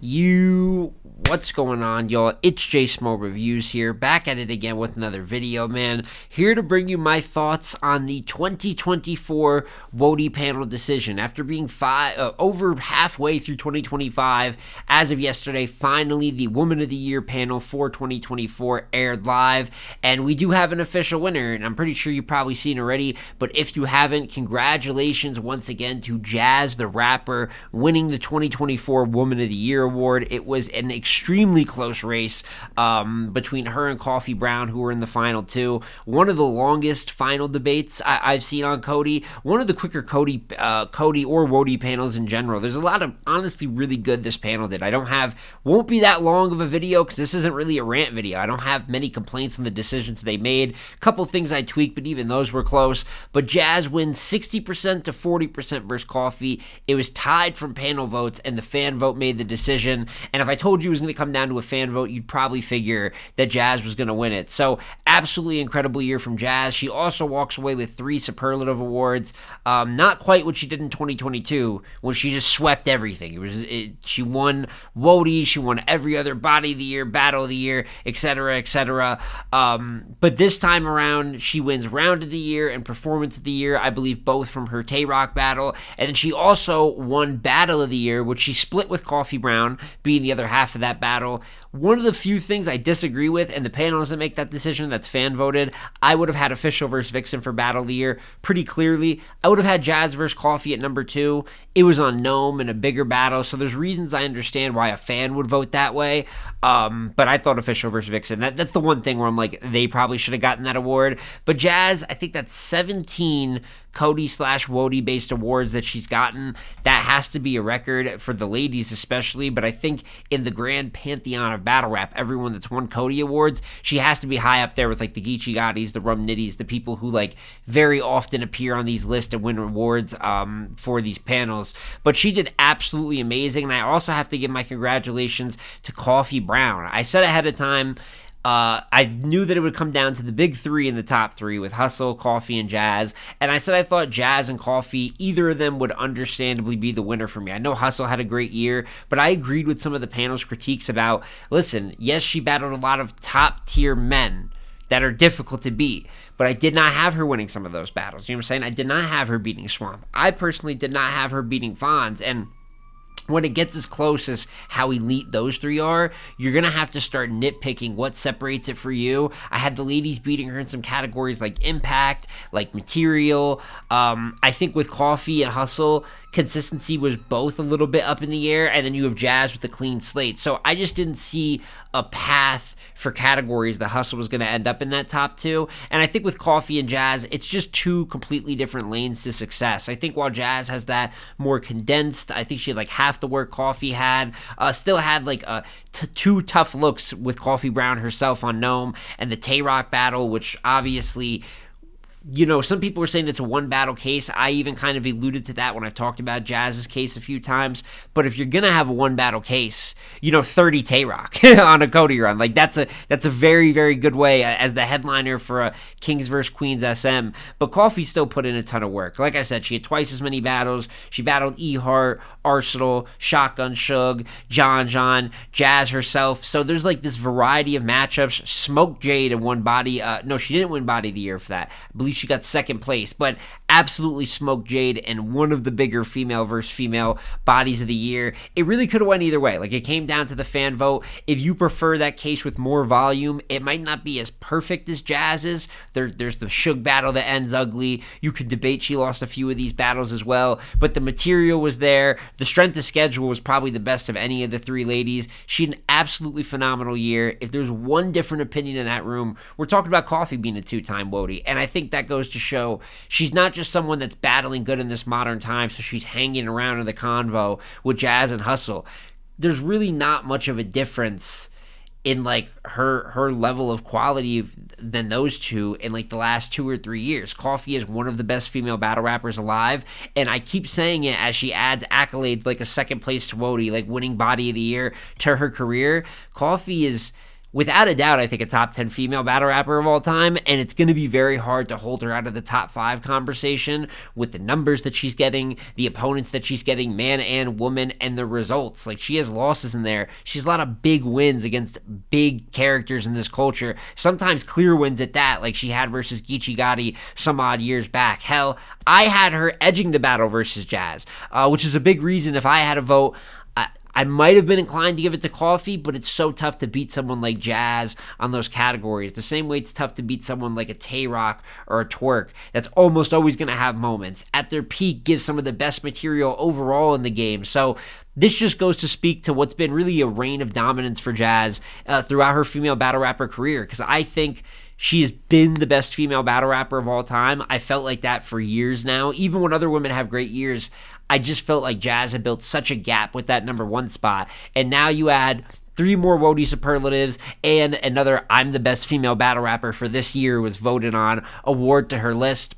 What's going on, y'all? It's J Smo Reviews here, back at it again with another video, man. Here to bring you my thoughts on the 2024 WOTY panel decision. After being over halfway through 2025, as of yesterday, finally the Woman of the Year panel for 2024 aired live, and we do have an official winner, and I'm pretty sure you've probably seen already, but if you haven't, congratulations once again to Jazz the Rapper winning the 2024 Woman of the Year award. It was an extremely close race between her and Coffee Brown, who were in the final two. One of the longest final debates I've seen on Cody. One of the quicker Cody or WOTY panels in general. There's a lot of honestly really good this panel did. Won't be that long of a video because this isn't really a rant video. I don't have many complaints on the decisions they made. A couple things I tweaked, but even those were close. But Jazz wins 60% to 40% versus Coffee. It was tied from panel votes, and the fan vote made the decision. And if I told you it was going to come down to a fan vote, you'd probably figure that Jazz was going to win it. So absolutely incredible year from Jazz. She also walks away with 3 superlative awards. Not quite what she did in 2022 when she just swept everything. She won WOTY, she won every other Body of the Year, Battle of the Year, etc., etc. But this time around, she wins Round of the Year and Performance of the Year, I believe both from her Tay-Rock battle. And then she also won Battle of the Year, which she split with Coffee Brown, being the other half of that battle. One of the few things I disagree with, and the panel doesn't make that decision, that's fan voted, I would have had Official versus Vixen for Battle of the Year pretty clearly. I would have had Jazz versus Coffee at number 2. It was on Gnome in a bigger battle, so there's reasons I understand why a fan would vote that way. But I thought Official versus Vixen, that's the one thing where I'm like, they probably should have gotten that award. But Jazz, I think that's 17 Cody/WOTY based awards that she's gotten. That has to be a record for the ladies especially, but I think in the grand pantheon of battle rap, everyone that's won Cody awards, she has to be high up there with like the Geechee Gottis, the Rum Nitties, the people who like very often appear on these lists and win awards for these panels. But she did absolutely amazing, and I also have to give my congratulations to Coffee Brown. I said ahead of time, I knew that it would come down to the big 3 in the top 3 with Hustle, Coffee, and Jazz. And I said I thought Jazz and Coffee, either of them would understandably be the winner for me. I know Hustle had a great year, but I agreed with some of the panel's critiques about, listen, yes, she battled a lot of top-tier men that are difficult to beat, but I did not have her winning some of those battles. You know what I'm saying? I did not have her beating Swamp. I personally did not have her beating Fonz, and when it gets as close as how elite those 3 are, you're going to have to start nitpicking what separates it for you. I had the ladies beating her in some categories like impact, like material. I think with Coffee and Hustle, consistency was both a little bit up in the air, and then you have Jazz with a clean slate. So I just didn't see a path for categories that Hustle was going to end up in that top 2. And I think with Coffee and Jazz, it's just 2 completely different lanes to success. I think while Jazz has that more condensed, I think she had like half the work Coffee had, still had like 2 tough looks with Coffee Brown herself on Gnome and the Tay-Rock battle, which obviously, you know, some people were saying it's a one battle case. I even kind of alluded to that when I've talked about Jazz's case a few times. But if you're going to have a one battle case, 30 Tay-Rock on a Cody run. Like that's a very, very good way as the headliner for a Kings vs. Queens SM. But Coffee still put in a ton of work. Like I said, she had twice as many battles. She battled E-Heart, Arsenal, Shotgun Shug, John, Jazz herself. So there's like this variety of matchups. Smoke Jade and won Body. No, she didn't win Body of the Year for that. I believe she got second place, but absolutely smoked Jade and one of the bigger female versus female bodies of the year. It really could have went either way. Like, it came down to the fan vote. If you prefer that case with more volume, it might not be as perfect as Jazz's. There's the Shug battle that ends ugly. You could debate she lost a few of these battles as well, but the material was there. The strength of schedule was probably the best of any of the 3 ladies. She had an absolutely phenomenal year. If there's one different opinion in that room, we're talking about Coffee being a 2-time WOTY, and I think that goes to show she's not just someone that's battling good in this modern time, so she's hanging around in the convo with Jazz and Hustle. There's really not much of a difference in like her level of quality than those 2 in like the last 2 or 3 years. Coffee is one of the best female battle rappers alive, and I keep saying it as she adds accolades like a second place to WOTY, like winning Body of the Year to her career. Coffee is without a doubt, I think a top 10 female battle rapper of all time, and it's going to be very hard to hold her out of the top 5 conversation with the numbers that she's getting, the opponents that she's getting, man and woman, and the results. Like, she has losses in there. She has a lot of big wins against big characters in this culture, sometimes clear wins at that, like she had versus Geechee Gotti some odd years back. Hell, I had her edging the battle versus Jazz, which is a big reason if I had a vote, I might have been inclined to give it to Coffee, but it's so tough to beat someone like Jazz on those categories. The same way it's tough to beat someone like a Tay-Rock or a Twerk that's almost always going to have moments. At their peak, gives some of the best material overall in the game. So this just goes to speak to what's been really a reign of dominance for Jazz throughout her female battle rapper career, because I think she has been the best female battle rapper of all time. I felt like that for years now. Even when other women have great years, I just felt like Jazz had built such a gap with that number 1 spot. And now you add 3 more WOTY superlatives and another I'm the best female battle rapper for this year was voted on award to her list.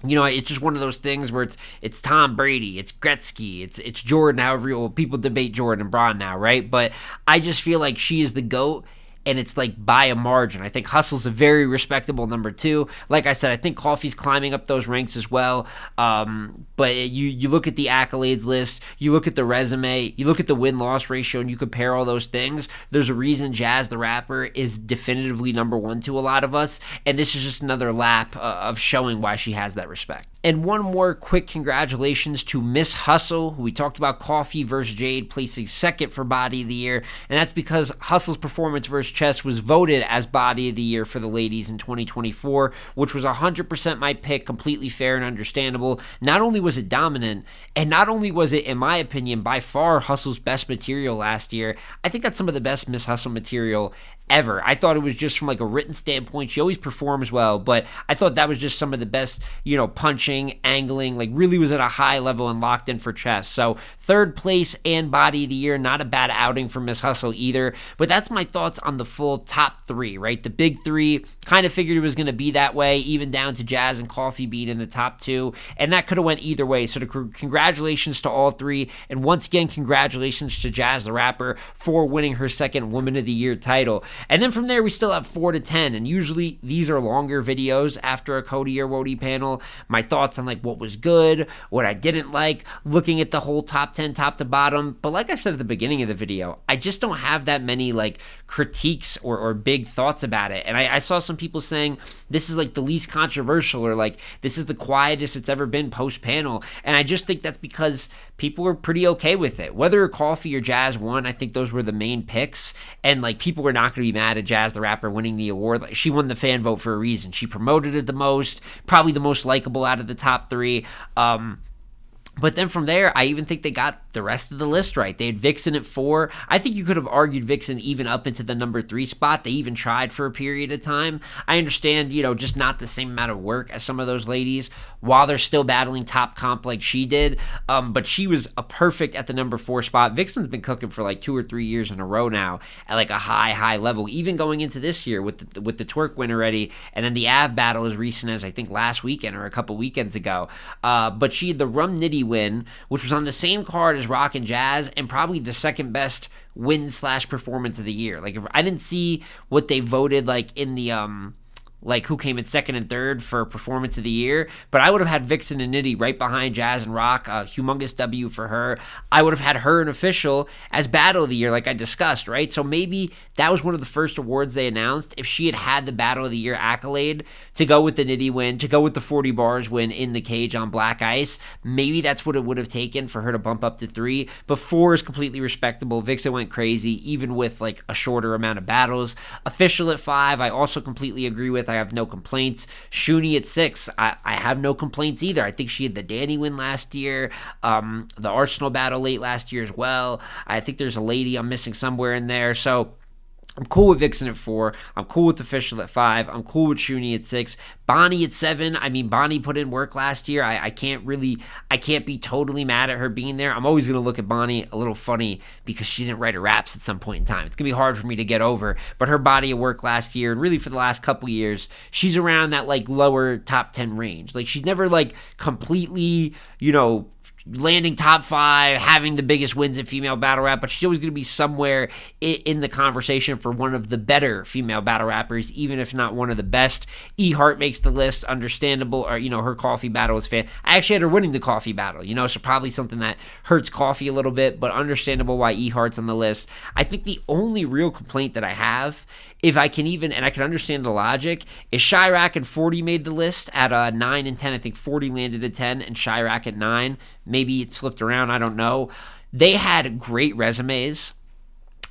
You know, it's just one of those things where it's Tom Brady, it's Gretzky, it's Jordan, however people debate Jordan and Braun now, right? But I just feel like she is the GOAT, and it's like by a margin. I think Hustle's a very respectable number 2. Like I said, I think Coffee's climbing up those ranks as well. But you look at the accolades list, you look at the resume, you look at the win-loss ratio, and you compare all those things. There's a reason Jazz the Rapper is definitively number 1 to a lot of us, and this is just another lap of showing why she has that respect. And one more quick congratulations to Miss Hustle, who we talked about Coffee versus Jade placing second for Body of the Year, and that's because Hustle's performance versus Chess was voted as Body of the Year for the ladies in 2024, which was 100% my pick, completely fair and understandable. Not only was it dominant, and not only was it, in my opinion, by far Hustle's best material last year, I think that's some of the best Miss Hustle material ever. I thought it was just from like a written standpoint, she always performs well, but I thought that was just some of the best, punching, angling, like really was at a high level and locked in for Chess. So 3rd place and Body of the Year, not a bad outing for Miss Hustle either, but that's my thoughts on the full top 3, right? The big 3, kind of figured it was going to be that way, even down to Jazz and Coffee being in the top 2, and that could have went either way. So congratulations to all 3, and once again, congratulations to Jazz the Rapper for winning her 2nd Woman of the Year title. And then from there, we still have 4 to 10, and usually these are longer videos after a Cody or WOTY panel. My thoughts on like what was good, what I didn't like, looking at the whole top 10, top to bottom. But like I said at the beginning of the video, I just don't have that many like critiques or big thoughts about it. And I saw some people saying this is like the least controversial, or like this is the quietest it's ever been post-panel. And I just think that's because people were pretty okay with it. Whether Coffee or Jazz won, I think those were the main picks. And like people were not going to be mad at Jazz the Rapper winning the award. Like, she won the fan vote for a reason. She promoted it the most, probably the most likable out of the top 3. But then from there, I even think they got the rest of the list right. They had Vixen at 4. I think you could have argued Vixen even up into the number 3 spot. They even tried for a period of time. I understand, just not the same amount of work as some of those ladies while they're still battling top comp like she did. But she was a perfect at the number 4 spot. Vixen's been cooking for like 2 or 3 years in a row now at like a high level, even going into this year with the twerk win already. And then the Av battle as recent as I think last weekend or a couple weekends ago. But she had the Rum Nitty win, which was on the same card as Rock and Jazz, and probably the second best win/performance of the year. Like, if I didn't see what they voted like in the like who came in 2nd and 3rd for performance of the year, but I would have had Vixen and Nitty right behind Jazz and Rock. Humongous W for her. I would have had her and Official as Battle of the Year, like I discussed, right? So maybe that was one of the first awards they announced. If she had had the Battle of the Year accolade to go with the Nitty win, to go with the 40 bars win in the cage on Black Ice, maybe that's what it would have taken for her to bump up to 3. But 4 is completely respectable. Vixen went crazy, even with like a shorter amount of battles. Official at 5, I also completely agree with. I have no complaints. Shuni at 6, I have no complaints either. I think she had the Danny win last year, the Arsenal battle late last year as well. I think there's a lady I'm missing somewhere in there. So I'm cool with Vixen at 4. I'm cool with Official at 5. I'm cool with Shuni at 6. Bonnie at 7. I mean, Bonnie put in work last year. I can't be totally mad at her being there. I'm always going to look at Bonnie a little funny because she didn't write her raps at some point in time. It's going to be hard for me to get over. But her body of work last year, and really for the last couple years, she's around that like lower top 10 range. Like, she's never like completely, landing top 5, having the biggest wins in female battle rap, but she's always going to be somewhere in the conversation for one of the better female battle rappers, even if not one of the best. E Hart makes the list, understandable, or, her coffee battle is fan. I actually had her winning the coffee battle, so probably something that hurts coffee a little bit, but understandable why E Hart's on the list. I think the only real complaint that I have, if I can even, and I can understand the logic, is Chirac and 40 made the list at 9 and 10. I think 40 landed at 10 and Chirac at 9. Maybe it's flipped around. I don't know. They had great resumes.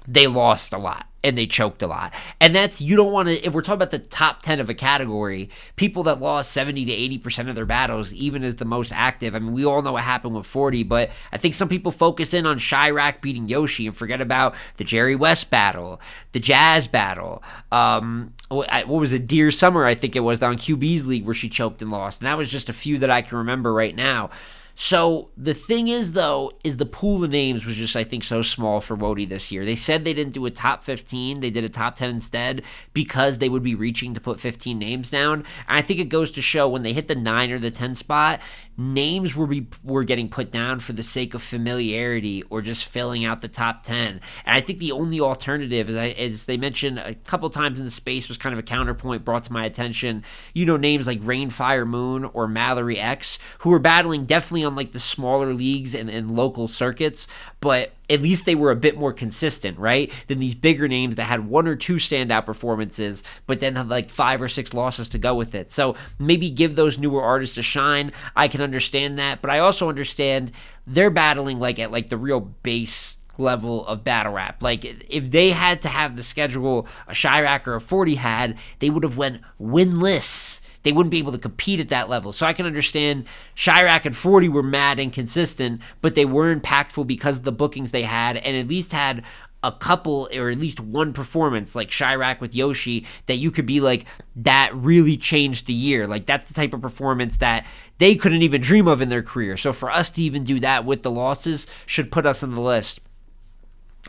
They lost a lot and they choked a lot. And that's, you don't want to, if we're talking about the top 10 of a category, people that lost 70 to 80% of their battles, even as the most active. I mean, we all know what happened with 40, but I think some people focus in on Chirac beating Yoshi and forget about the Jerry West battle, the Jazz battle. What was it? Dear Summer, I think it was, down QB's league where she choked and lost. And that was just a few that I can remember right now. So the thing is, though, is the pool of names was just, I think, so small for WOTY this year. They said they didn't do a top 15. They did a top 10 instead because they would be reaching to put 15 names down. And I think it goes to show when they hit the 9 or the 10 spot, names were getting put down for the sake of familiarity or just filling out the top 10. And I think the only alternative, as they mentioned a couple times in the space, was kind of a counterpoint brought to my attention. Names like Rain, Fire, Moon or Mallory X, who were battling definitely on like the smaller leagues and local circuits, but at least they were a bit more consistent, right? Than these bigger names that had 1 or 2 standout performances, but then had like 5 or 6 losses to go with it. So maybe give those newer artists a shine. I can understand that, but I also understand they're battling like at like the real base level of battle rap. Like if they had to have the schedule a Chirac or a 40 had, they would have went winless. They wouldn't be able to compete at that level. So I can understand Chirac and 40 were mad inconsistent, but they were impactful because of the bookings they had, and at least had a couple or at least one performance like Chirac with Yoshi that you could be like, that really changed the year. Like that's the type of performance that they couldn't even dream of in their career. So for us to even do that with the losses should put us on the list.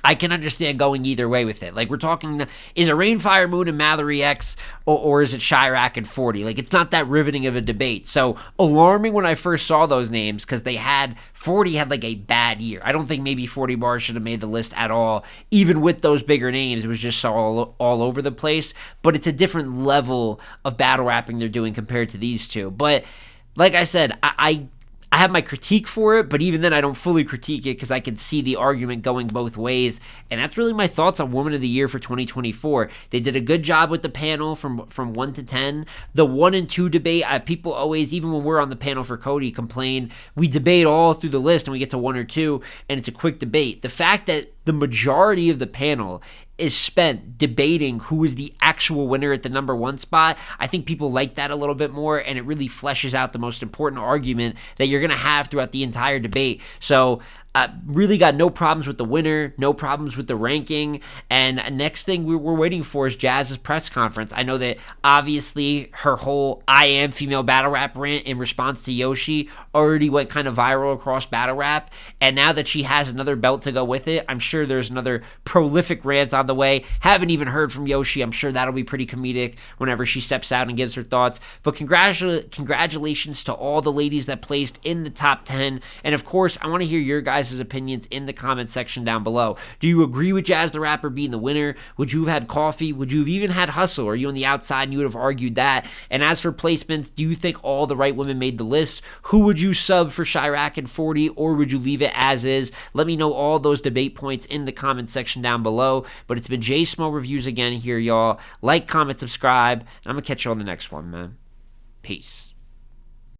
I can understand going either way with it. Like we're talking, is it Rain, Fire, Moon and Mallory X or is it Chirac and 40? Like it's not that riveting of a debate. So alarming when I first saw those names because 40 had like a bad year. I don't think maybe 40 bars should have made the list at all. Even with those bigger names, it was just all over the place. But it's a different level of battle rapping they're doing compared to these two. But like I said, I have my critique for it, but even then I don't fully critique it because I can see the argument going both ways. And that's really my thoughts on Woman of the Year for 2024. They did a good job with the panel from 1 to 10. The 1 and 2 debate, people always, even when we're on the panel for Cody, complain we debate all through the list and we get to 1 or 2 and it's a quick debate. The fact that the majority of the panel is spent debating who is the actual winner at the number 1 spot, I think people like that a little bit more, and it really fleshes out the most important argument that you're going to have throughout the entire debate. So really got no problems with the winner, no problems with the ranking, and next thing we're waiting for is Jazz's press conference. I know that obviously her whole I am female battle rap rant in response to Yoshi already went kind of viral across battle rap, and now that she has another belt to go with it, I'm sure there's another prolific rant on the way. Haven't even heard from Yoshi. I'm sure that'll be pretty comedic whenever she steps out and gives her thoughts, but congratulations to all the ladies that placed in the top 10, and of course I want to hear your guys' opinions in the comment section down below. Do you agree with Jazz the Rapper being the winner? Would you have had coffee? Would you have even had hustle? Are you on the outside and you would have argued that? And as for placements, do you think all the right women made the list? Who would you sub for Chirac and 40, or would you leave it as is? Let me know all those debate points in the comment section down below. But it's been J Small Reviews again here, y'all. Like, comment, subscribe, and I'm gonna catch you on the next one, man. Peace.